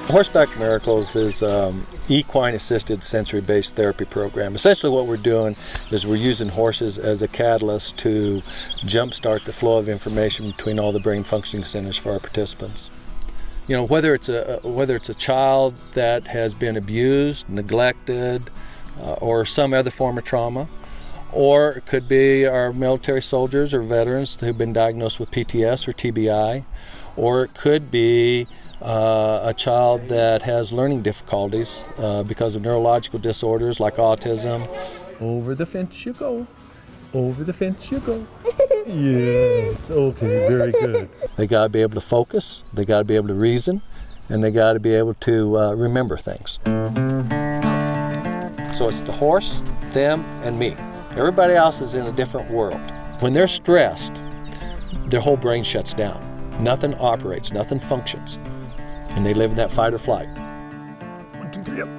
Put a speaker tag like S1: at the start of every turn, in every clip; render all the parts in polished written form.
S1: Horseback Miracles is equine-assisted sensory-based therapy program. Essentially what we're doing is we're using horses as a catalyst to jumpstart the flow of information between all the brain functioning centers for our participants. You know, whether it's a child that has been abused, neglected, or some other form of trauma, or it could be our military soldiers or veterans who've been diagnosed with PTS or TBI, or it could be a child that has learning difficulties because of neurological disorders like autism.
S2: Over the fence you go. Over the fence you go. Yes, okay, very good.
S1: They got to be able to focus, they got to be able to reason, and they got to be able to remember things. So it's the horse, them, and me. Everybody else is in a different world. When they're stressed, their whole brain shuts down. Nothing operates, nothing functions. And they live in that fight or flight.
S2: 1, 2, 3, up.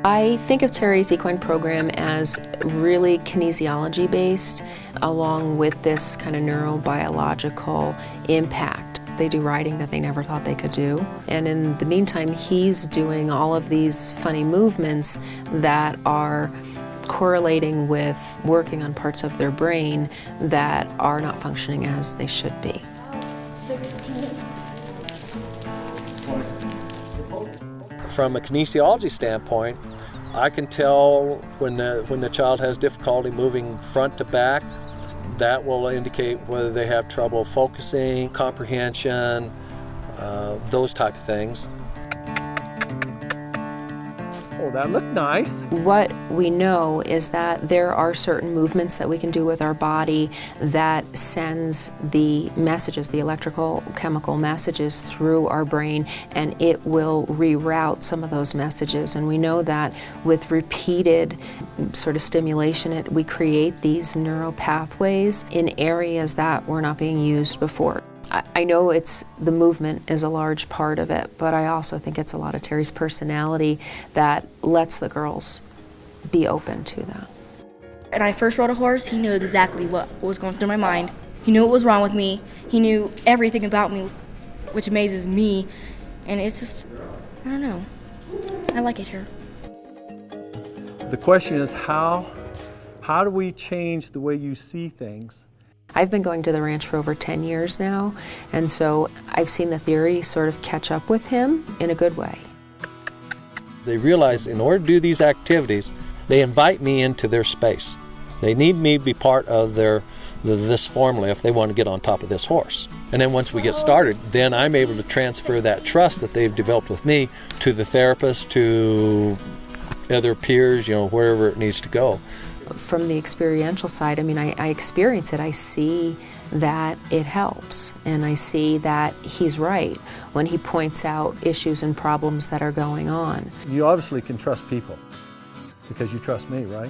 S3: I think of Terry's equine program as really kinesiology based, along with this kind of neurobiological impact. They do riding that they never thought they could do. And in the meantime, he's doing all of these funny movements that are correlating with working on parts of their brain that are not functioning as they should be.
S4: 16.
S1: From a kinesiology standpoint, I can tell when the child has difficulty moving front to back. That will indicate whether they have trouble focusing, comprehension, those type of things.
S2: Oh, that looked nice.
S3: What we know is that there are certain movements that we can do with our body that sends the messages, the electrical chemical messages through our brain, and it will reroute some of those messages. And we know that with repeated sort of stimulation, we create these neural pathways in areas that were not being used before. I know the movement is a large part of it, but I also think it's a lot of Terry's personality that lets the girls be open to that.
S4: When I first rode a horse, he knew exactly what was going through my mind. He knew what was wrong with me. He knew everything about me, which amazes me. And it's just, I don't know. I like it here.
S2: The question is how do we change the way you see things?
S3: I've been going to the ranch for over 10 years now, and so I've seen the theory sort of catch up with him in a good way.
S1: They realize in order to do these activities, they invite me into their space. They need me to be part of this formula if they want to get on top of this horse. And then once we get started, then I'm able to transfer that trust that they've developed with me to the therapist, to other peers, wherever it needs to go.
S3: From the experiential side, I mean, I experience it. I see that it helps, and I see that he's right when he points out issues and problems that are going on.
S2: You obviously can trust people because you trust me, right?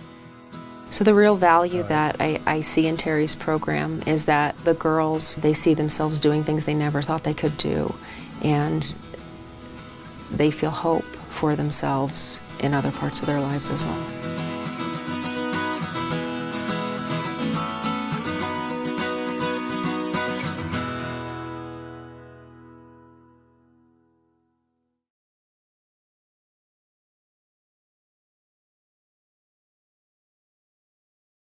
S3: So the real value that I see in Terry's program is that the girls, they see themselves doing things they never thought they could do, and they feel hope for themselves in other parts of their lives as well.